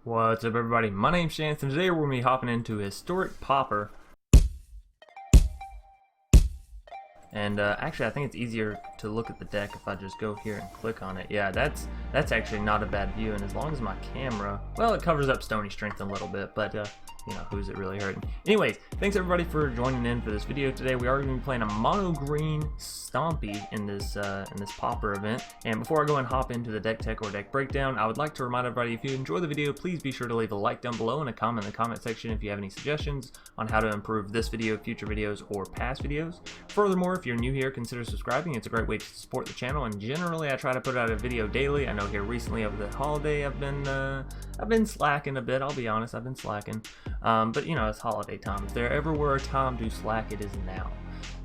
What's up, everybody? My name's Chance, and today we're going to be hopping into Historic Pauper. And actually, I think it's easier to look at the deck if I just go here and click on it. Yeah, that's actually not a bad view, and as long as my camera, well, it covers up Stony Strength a little bit, but you know, who's it really hurting? Anyways, thanks everybody for joining in for this video today. We are going to be playing a mono green Stompy in this Pauper event. And before I go and hop into the deck tech or deck breakdown, I would like to remind everybody, if you enjoy the video, please be sure to leave a like down below and a comment in the comment section if you have any suggestions on how to improve this video, future videos, or past videos. Furthermore, if you're new here, consider subscribing. It's a great way to support the channel, and generally I try to put out a video daily. I know here recently over the holiday I've been slacking a bit. I'll be honest, I've been slacking. But you know, it's holiday time. If there ever were a time to slack, it is now.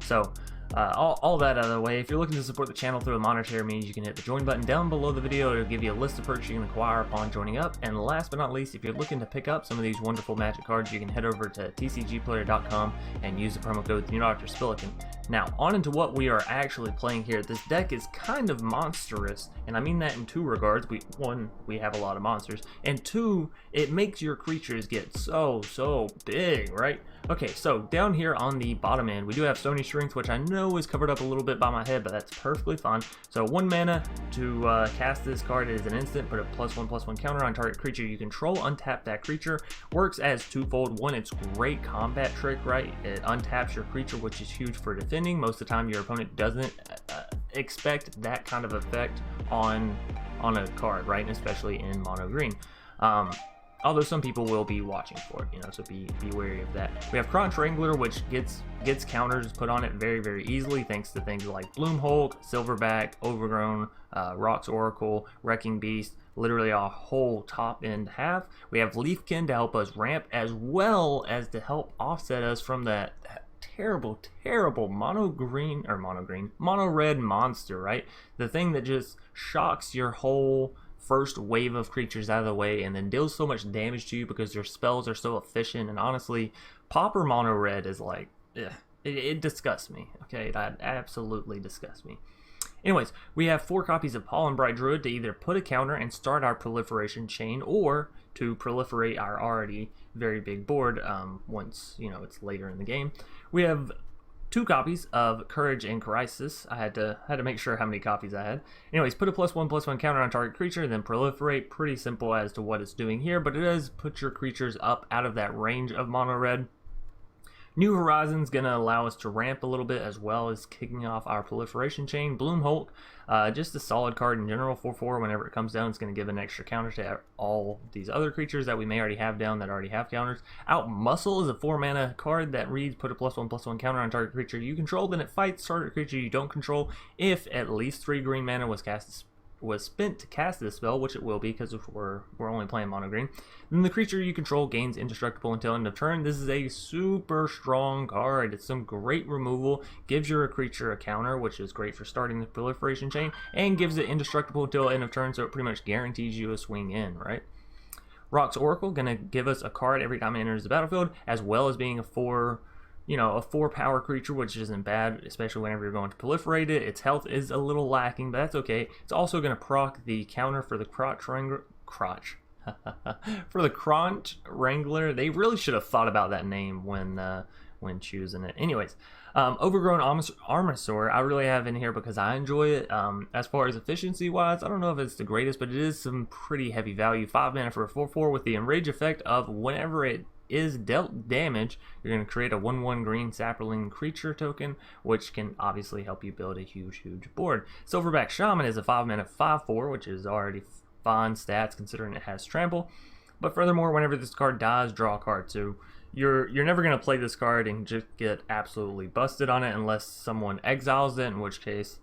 So all that out of the way, if you're looking to support the channel through a monetary means, you can hit the join button down below the video. It'll give you a list of perks you can acquire upon joining up. And last but not least, if you're looking to pick up some of these wonderful Magic cards, you can head over to tcgplayer.com and use the promo code Dr. Now, on into what we are actually playing here. This deck is kind of monstrous, and I mean that in two regards. One, we have a lot of monsters, and two, it makes your creatures get so big, right? Okay, so down here on the bottom end, we do have Stony Strength, which I know is covered up a little bit by my head, but that's perfectly fine. So 1 mana to cast this card is an instant. Put a +1/+1 counter on target creature you control. Untap that creature. Works as twofold. One, it's great combat trick, right? It untaps your creature, which is huge for defending. Most of the time your opponent doesn't expect that kind of effect on a card, right? And especially in mono green. Although some people will be watching for it, you know, so be wary of that. We have Kronch Wrangler, which gets counters put on it very easily thanks to things like Hulk, Silverback, Overgrown, Rhox Oracle, Wrecking Beast, literally a whole top end half. We have Leafkin to help us ramp, as well as to help offset us from that terrible mono red monster, right? The thing that just shocks your whole first wave of creatures out of the way and then deals so much damage to you because their spells are so efficient. And honestly, Pauper mono red is like, it disgusts me. Okay, that absolutely disgusts me. Anyways, we have 4 copies of Pollenbright Druid to either put a counter and start our proliferation chain, or to proliferate our already very big board once, you know, it's later in the game. We have 2 copies of Courage and Crisis. I had to make sure how many copies I had. Anyways, put a +1/+1 counter on target creature, then proliferate. Pretty simple as to what it's doing here, but it does put your creatures up out of that range of mono red. New Horizon's going to allow us to ramp a little bit, as well as kicking off our proliferation chain. Hulk, just a solid card in general. 4/4, whenever it comes down, it's going to give an extra counter to all these other creatures that we may already have down that already have counters. Outmuscle is a 4 mana card that reads, put a +1/+1 counter on target creature you control, then it fights target creature you don't control if at least 3 green mana was spent to cast this spell, which it will be because we're only playing mono green. Then the creature you control gains indestructible until end of turn. This is a super strong card. It's some great removal, gives your creature a counter, which is great for starting the proliferation chain, and gives it indestructible until end of turn, so it pretty much guarantees you a swing in, right? Rhox Oracle, gonna give us a card every time it enters the battlefield, as well as being a 4 power creature, which isn't bad, especially whenever you're going to proliferate it. Its health is a little lacking, but that's okay. It's also going to proc the counter for the Kronch Wrangler. They really should have thought about that name when choosing it. Anyways, Overgrown Armasaur, I really have in here because I enjoy it. As far as efficiency wise, I don't know if it's the greatest, but it is some pretty heavy value. 5 mana for a 4/4 with the enrage effect of whenever it is dealt damage, you're going to create a 1/1 green sapling creature token, which can obviously help you build a huge board. Silverback Shaman is a 5 mana 5/4, which is already fine stats considering it has trample. But furthermore, whenever this card dies, draw a card. So you're never going to play this card and just get absolutely busted on it unless someone exiles it, in which case,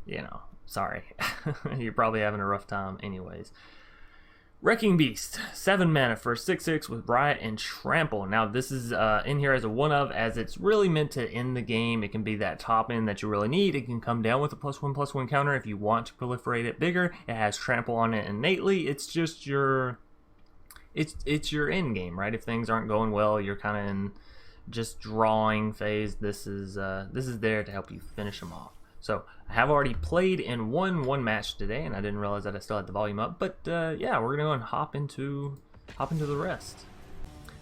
you know, sorry. You're probably having a rough time anyways. Wrecking Beast, 7 mana for 6/6 with Riot and Trample. Now this is in here as a 1/of, as it's really meant to end the game. It can be that top end that you really need. It can come down with a +1/+1 counter if you want to proliferate it bigger. It has Trample on it innately. It's just your your end game, right? If things aren't going well, you're kind of in just drawing phase. This is there to help you finish them off. So I have already played in one match today, and I didn't realize that I still had the volume up. But yeah, we're gonna go and hop into hop into the rest.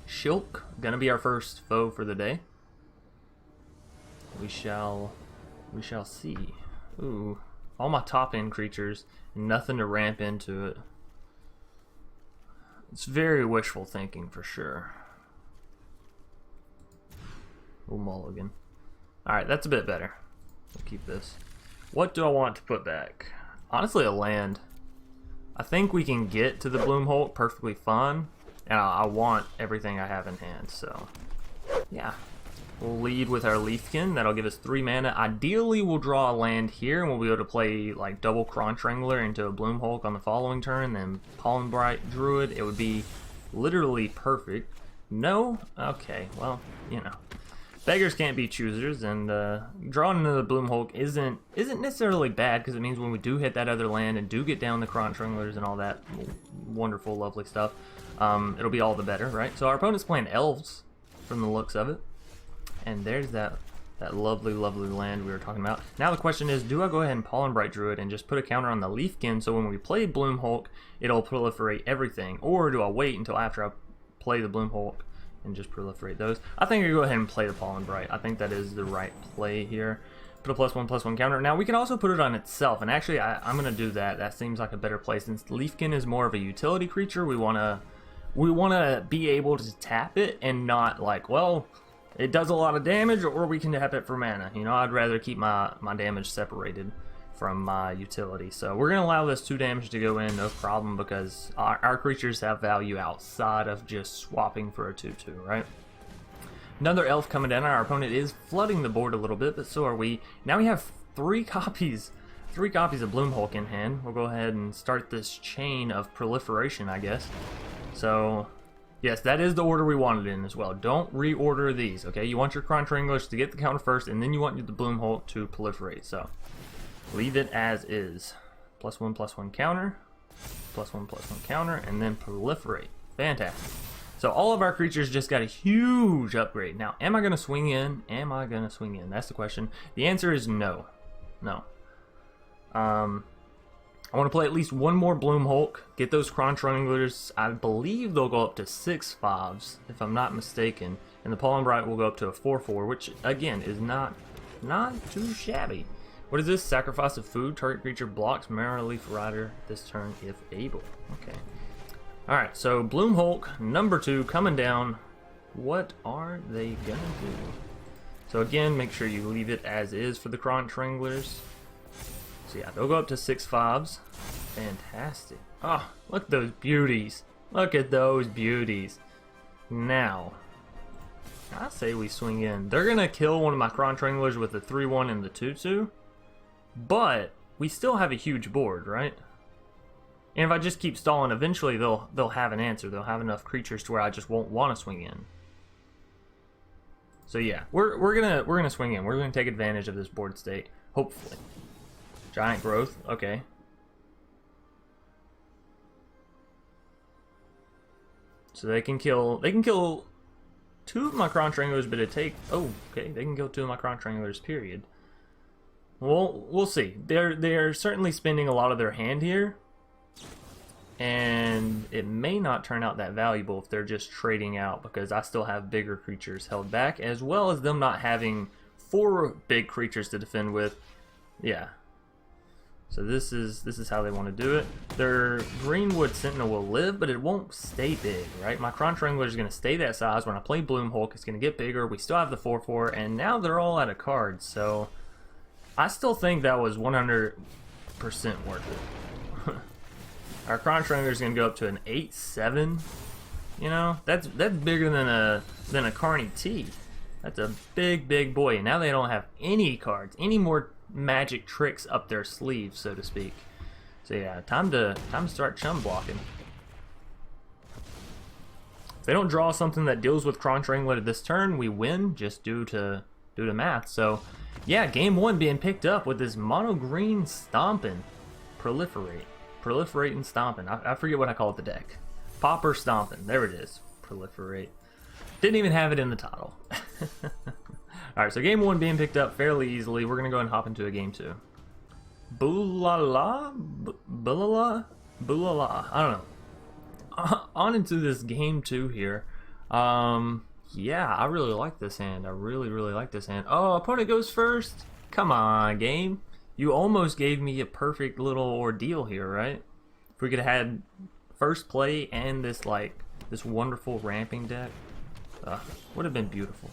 Shilk, gonna be our first foe for the day. We shall see. Ooh, all my top end creatures, nothing to ramp into it. It's very wishful thinking for sure. We'll mulligan. Alright, that's a bit better. We'll keep this. What do I want to put back? Honestly, a land. I think we can get to the Bloom Hulk perfectly fine, and I want everything I have in hand, so yeah. We'll lead with our Leafkin. That'll give us 3 mana. Ideally, we'll draw a land here, and we'll be able to play like double Kronch Wrangler into a Bloom Hulk on the following turn, then Pollenbright Druid. It would be literally perfect. No? Okay, well, you know. Beggars can't be choosers, and drawing into the Bloom Hulk isn't necessarily bad, because it means when we do hit that other land and do get down the Kronch Wranglers and all that wonderful, lovely stuff, it'll be all the better, right? So our opponent's playing Elves, from the looks of it. And there's that lovely, lovely land we were talking about. Now the question is, do I go ahead and Pollenbright Druid and just put a counter on the Leafkin so when we play Bloom Hulk, it'll proliferate everything? Or do I wait until after I play the Bloom Hulk and just proliferate those? I think I go ahead and play the Pollenbright. I think that is the right play here. Put a +1/+1 counter. Now we can also put it on itself, and actually I'm going to do that. That seems like a better play since Leafkin is more of a utility creature. We want to be able to tap it and not like, well, it does a lot of damage, or we can tap it for mana. You know, I'd rather keep my damage separated from my utility. So we're going to allow this 2 damage to go in, no problem, because our creatures have value outside of just swapping for a 2/2, right? Another elf coming down. Our opponent is flooding the board a little bit, but so are we. Now we have 3 copies of Bloom Hulk in hand. We'll go ahead and start this chain of proliferation, I guess. So yes, that is the order we wanted in as well. Don't reorder these, okay? You want your Kronch Wranglers to get the counter first, and then you want the Bloom Hulk to proliferate. So leave it as is. +1/+1 counter, +1/+1 counter, and then proliferate. Fantastic. So all of our creatures just got a huge upgrade. Now, am I going to swing in? Am I going to swing in? That's the question. The answer is no. No. I want to play at least 1 more Bloom Hulk, get those Kronch Wranglers. I believe they'll go up to 6/5s, if I'm not mistaken. And the Pollenbright will go up to a 4/4, which, again, is not too shabby. What is this? Sacrifice of food. Target creature blocks Marrow Leaf Rider this turn if able. Okay. Alright, so Bloom Hulk, number 2, coming down. What are they going to do? So again, make sure you leave it as is for the Kronch Wranglers. So yeah, they'll go up to 6/5s. Fantastic. Oh, look at those beauties. Look at those beauties. Now, I say we swing in. They're going to kill one of my Kronch Wranglers with the 3/1 and the 2/2. But we still have a huge board, right? And if I just keep stalling, eventually they'll have an answer. They'll have enough creatures to where I just won't want to swing in. So yeah, we're gonna swing in. We're gonna take advantage of this board state, hopefully. Giant growth, okay. So they can kill 2 of my Kronch Wranglers, but it take okay, they can kill 2 of my Kronch Wranglers, period. Well, we'll see. They're certainly spending a lot of their hand here. And it may not turn out that valuable if they're just trading out, because I still have bigger creatures held back, as well as them not having 4 big creatures to defend with. Yeah. So this is how they want to do it. Their Greenwood Sentinel will live, but it won't stay big, right? My Kronch Wrangler is going to stay that size. When I play Bloom Hulk, it's going to get bigger. We still have the 4/4, and now they're all out of cards. So I still think that was 100% worth it. Our Kronch Wrangler is going to go up to an 8/7. You know, that's bigger than a Carney T. That's a big boy. And now they don't have any cards, any more magic tricks up their sleeves, so to speak. So yeah, time to start chum blocking. If they don't draw something that deals with Kronch Wrangler this turn, we win just due to math. So yeah, game 1 being picked up with this mono green Stomping. Proliferate and Stomping. I forget what I call it the deck. Pauper Stomping. There it is. Proliferate. Didn't even have it in the title. Alright, so game 1 being picked up fairly easily. We're going to go and hop into a game 2. Boolala? Boolala? I don't know. on into this game 2 here. Yeah, I really like this hand. I really like this hand. Oh, opponent goes first. Come on, game. You almost gave me a perfect little ordeal here, right? If we could have had first play and this wonderful ramping deck, would have been beautiful.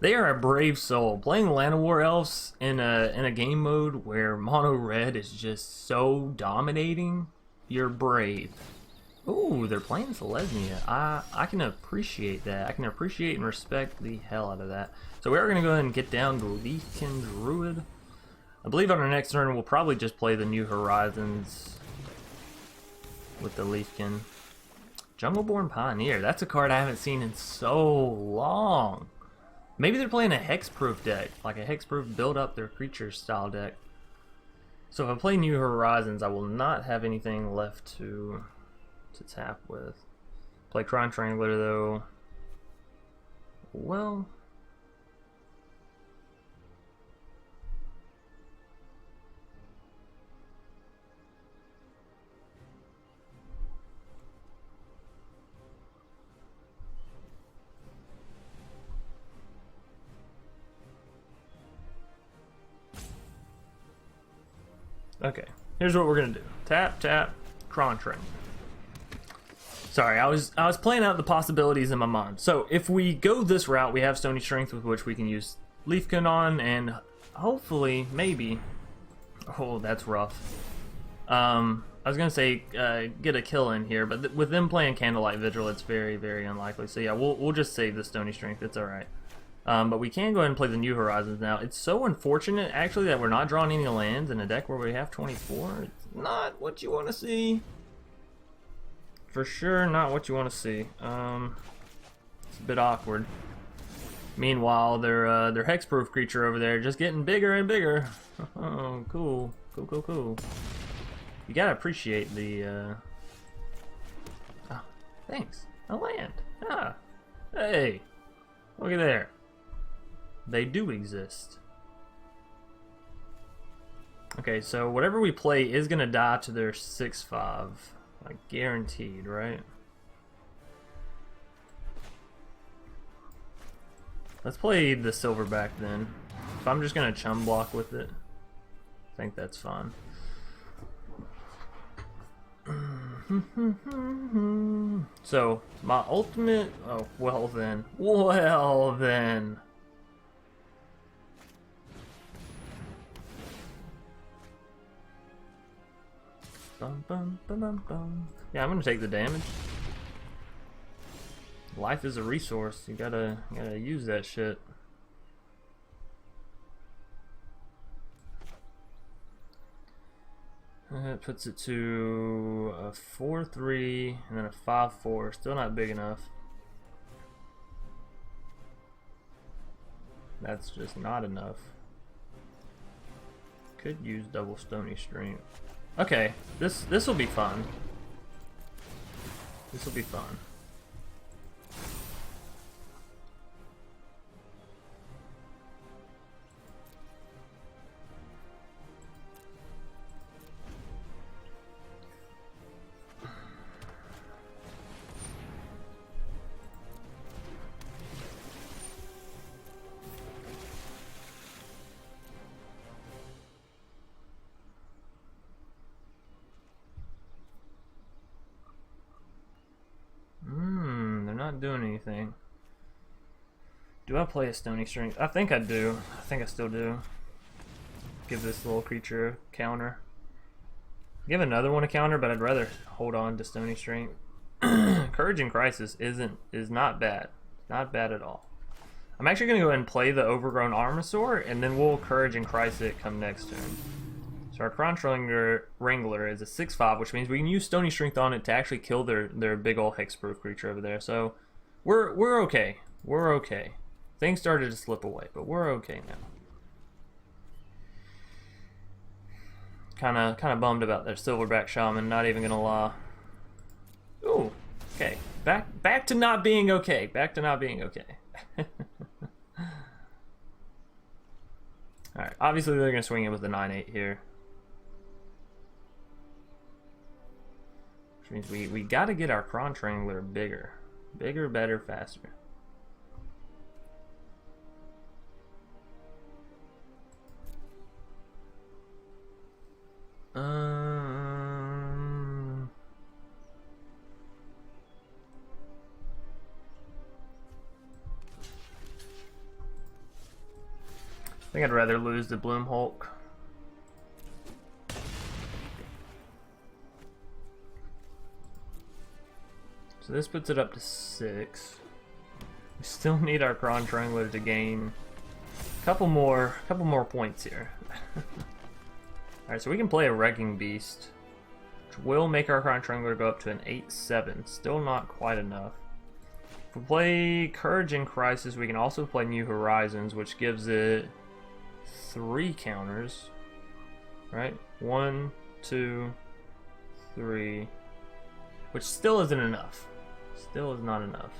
They are a brave soul. Playing Llanowar Elves in a game mode where mono red is just so dominating, you're brave. Ooh, they're playing Selesnya. I can appreciate that. I can appreciate and respect the hell out of that. So we are going to go ahead and get down to Leafkin Druid. I believe on our next turn we'll probably just play the New Horizons with the Leafkin. Jungleborn Pioneer. That's a card I haven't seen in so long. Maybe they're playing a hexproof deck, like a hexproof build up their creatures style deck. So if I play New Horizons, I will not have anything left to tap with. Play Kronch Wrangler though. Well, okay, here's what we're gonna do. Tap, tap, Kronch Wrangler. Sorry, I was playing out the possibilities in my mind. So if we go this route, we have Stony Strength with which we can use Leafkin on, and hopefully, maybe. Oh, that's rough. I was gonna say get a kill in here, but with them playing Candlelight Vigil, it's very unlikely. So yeah, we'll just save the Stony Strength. It's all right. But we can go ahead and play the New Horizons now. It's so unfortunate, actually, that we're not drawing any lands in a deck where we have 24. It's not what you want to see. For sure, not what you want to see. It's a bit awkward. Meanwhile, their hexproof creature over there just getting bigger and bigger. Oh, cool. You gotta appreciate the. Oh, thanks. A land. Ah, hey, look at there. They do exist. Okay, so whatever we play is gonna die to their 6/5. Like guaranteed, right? Let's play the Silverback then. If I'm just gonna chum block with it, I think that's fine. So my ultimate. Oh well then. Well then. Yeah, I'm gonna take the damage. Life is a resource. You gotta use that shit. It puts it to a 4/3 and then a 5/4. Still not big enough. That's just not enough. Could use double Stony Strength. Okay, this will be fun. This will be fun. Not doing anything. Do I play a Stony Strength? I think I do. I think I still do. Give this little creature a counter. Give another one a counter, but I'd rather hold on to Stony Strength. Courage in Crisis is not bad. Not bad at all. I'm actually gonna go ahead and play the Overgrown Armasaur, and then we'll Courage in Crisis it come next turn. So our Kronch Wrangler is a 6/5, which means we can use Stony Strength on it to actually kill their big ol' hexproof creature over there. So we're okay. We're okay. Things started to slip away, but we're okay now. Kinda bummed about their Silverback Shaman, not even gonna lie. Ooh, okay. Back to not being okay. Back to not being okay. Alright, obviously they're gonna swing it with the 9/8 here. Which means we got to get our Kronch Wrangler bigger. Bigger, better, faster. I think I'd rather lose the Bloom Hulk. So this puts it up to 6. We still need our Kronch Wrangler to gain a couple more points here. Alright, so we can play a Wrecking Beast, which will make our Kronch Wrangler go up to an 8/7. Still not quite enough. If we play Courage and Crisis, we can also play New Horizons, which gives it 3 counters. Right? 1, 2, 3. Which still isn't enough. Still is not enough.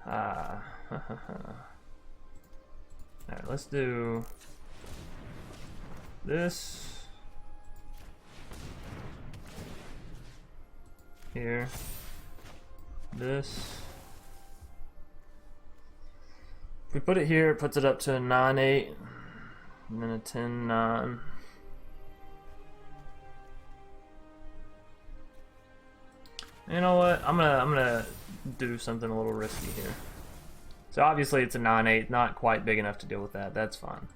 Alright, let's do this here, this. If we put it here, it puts it up to a 9/8 and then a 10/9. You know what? I'm gonna do something a little risky here. So obviously it's a 9/8, not quite big enough to deal with that. That's fine.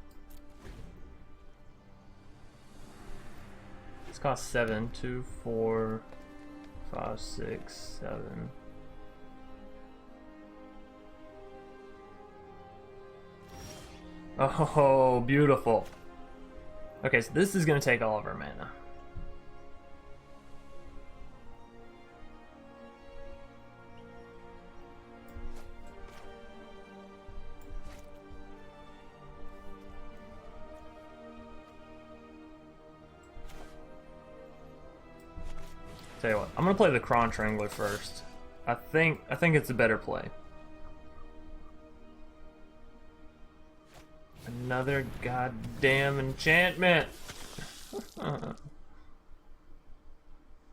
It's cost 7, 2, 4, 5, 6, 7. Oh, beautiful. Okay, so this is gonna take all of our mana. Tell you what, I'm gonna play the Kronch Wrangler first. I think it's a better play. Another goddamn enchantment.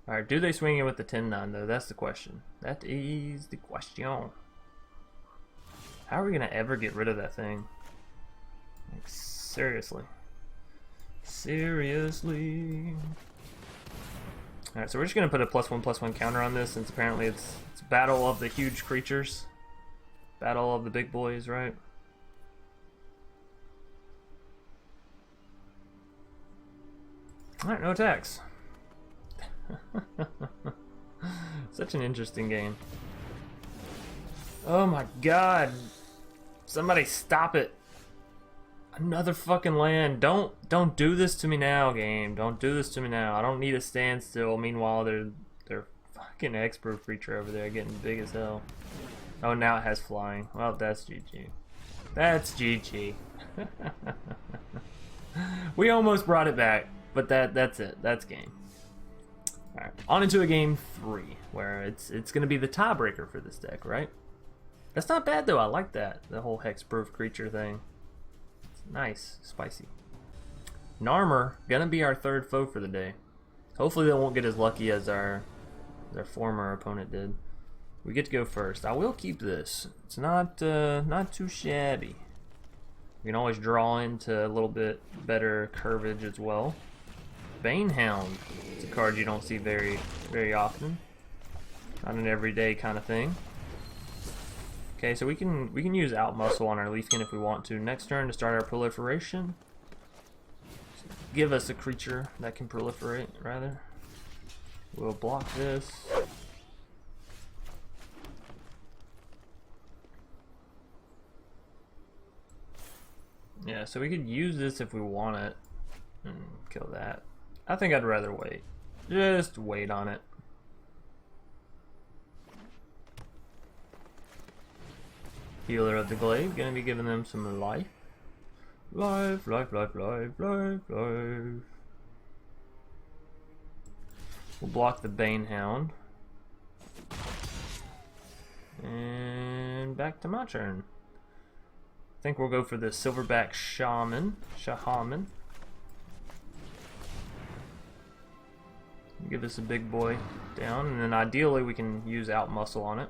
Alright, do they swing in with the 10/9 though? That's the question. That is the question. How are we gonna ever get rid of that thing? Like, seriously. Seriously. Alright, so we're just going to put a +1/+1 counter on this, since apparently it's battle of the huge creatures. Battle of the big boys, right? Alright, no attacks. Such an interesting game. Oh my god. Somebody stop it. Another fucking land. Don't do this to me now, game. Don't do this to me now. I don't need a standstill. Meanwhile, they're fucking hexproof creature over there getting big as hell. Oh, now it has flying. Well, that's GG. That's GG. We almost brought it back, but that's it. That's game. Alright, on into a game 3, where it's gonna be the tiebreaker for this deck, right? That's not bad though. I like that. The whole hexproof creature thing. Nice, spicy. Narmer, gonna be our 3rd foe for the day. Hopefully they won't get as lucky as our former opponent did. We get to go first. I will keep this. It's not too shabby. We can always draw into a little bit better curvage as well. Banehound. It's a card you don't see very often. Not an everyday kind of thing. Okay, so we can use Outmuscle on our Leafkin if we want to. Next turn to start our proliferation. Give us a creature that can proliferate, rather. We'll block this. Yeah, so we could use this if we want it. And kill that. I think I'd rather wait. Just wait on it. Healer of the Glade, gonna be giving them some life. Life, life, life, life, life, life. We'll block the Banehound. And back to my turn. I think we'll go for the Silverback Shaman. Give give us a big boy down, and then ideally we can use Outmuscle on it.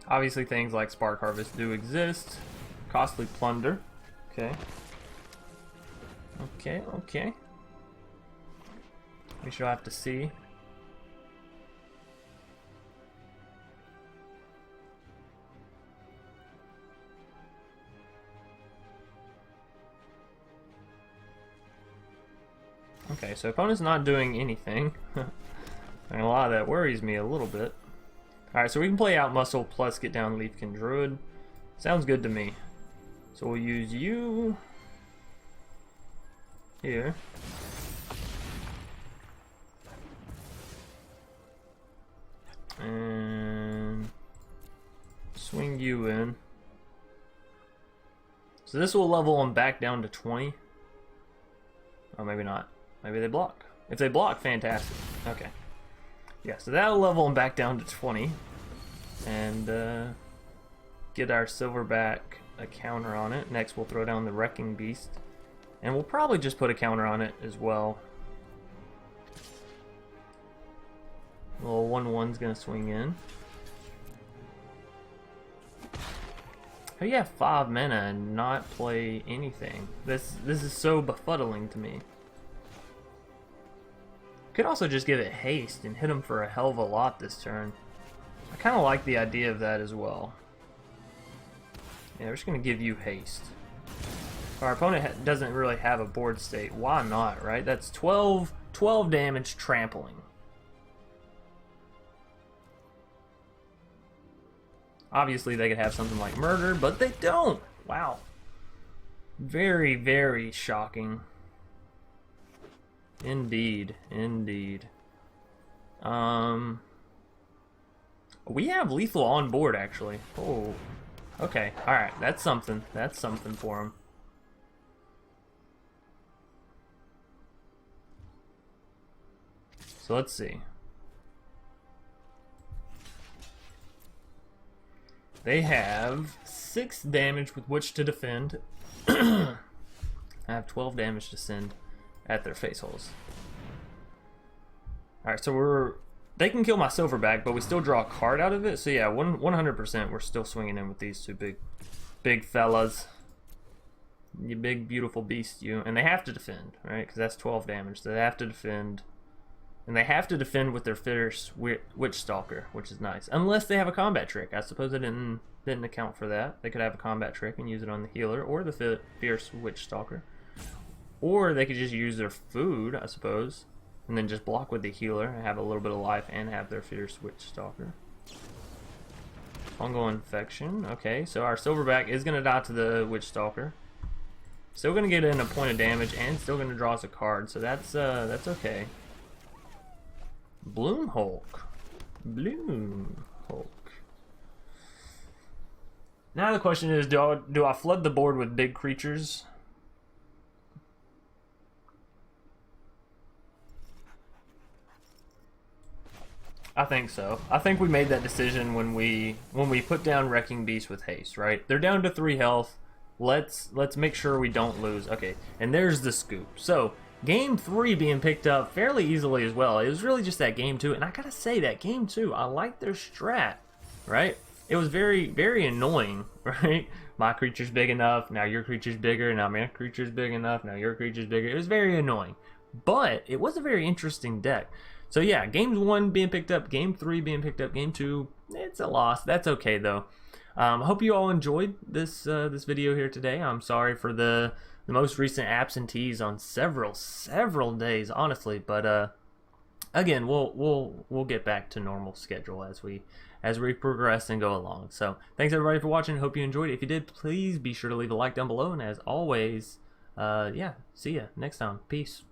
Obviously things like Spark Harvest do exist. Costly Plunder. Okay. Okay. We shall have to see. Okay, so opponent's not doing anything. And a lot of that worries me a little bit. Alright, so we can play Outmuscle plus get down Leafkin Druid. Sounds good to me. So we'll use you here. And swing you in. So this will level them back down to 20. Or maybe not. Maybe they block. If they block, fantastic. Okay. Yeah, so that'll level them back down to 20. And get our Silverback a counter on it. Next we'll throw down the Wrecking Beast. And we'll probably just put a counter on it as well. Little 1/1's gonna swing in. How do you have 5 mana and not play anything? This is so befuddling to me. Could also just give it haste and hit him for a hell of a lot this turn. I kind of like the idea of that as well. Yeah, we're just going to give you haste. Our opponent doesn't really have a board state. Why not, right? That's 12 damage trampling. Obviously they could have something like murder, but they don't. Wow. Very, very shocking. Indeed. We have lethal on board actually. Oh. Okay. Alright, that's something. That's something for him. So let's see. They have 6 damage with which to defend. I have 12 damage to send at their face holes. Alright, so they can kill my Silverback, but we still draw a card out of it. So yeah, 100% we're still swinging in with these two big fellas. You big beautiful beast, you. And they have to defend, right? Because that's 12 damage. So they have to defend. And they have to defend with their Fierce Witch Stalker, which is nice. Unless they have a combat trick. I suppose I didn't account for that. They could have a combat trick and use it on the healer or the Fierce Witch Stalker. Or they could just use their food, I suppose, and then just block with the healer and have a little bit of life and have their Fierce Witch Stalker. Fungal Infection. Okay, so our Silverback is going to die to the Witch Stalker. Still going to get in a point of damage and still going to draw us a card, so that's okay. Bloom Hulk. Now the question is, do I flood the board with big creatures? I think so. I think we made that decision when we put down Wrecking Beast with haste, right? They're down to 3 health. Let's make sure we don't lose. Okay, and there's the scoop. So Game 3 being picked up fairly easily as well. It was really just that Game 2, and I gotta say that Game 2, I like their strat, right? It was very, very annoying, right? My creature's big enough, now your creature's bigger, now my creature's big enough, now your creature's bigger. It was very annoying, but it was a very interesting deck. So yeah, Game 1 being picked up, Game 3 being picked up, Game 2, it's a loss. That's okay though. I hope you all enjoyed this video here today. I'm sorry for the most recent absentees on several days, honestly, but again, we'll get back to normal schedule as we progress and go along. So thanks everybody for watching. Hope you enjoyed it. If you did, please be sure to leave a like down below, and as always, yeah, see ya next time. Peace.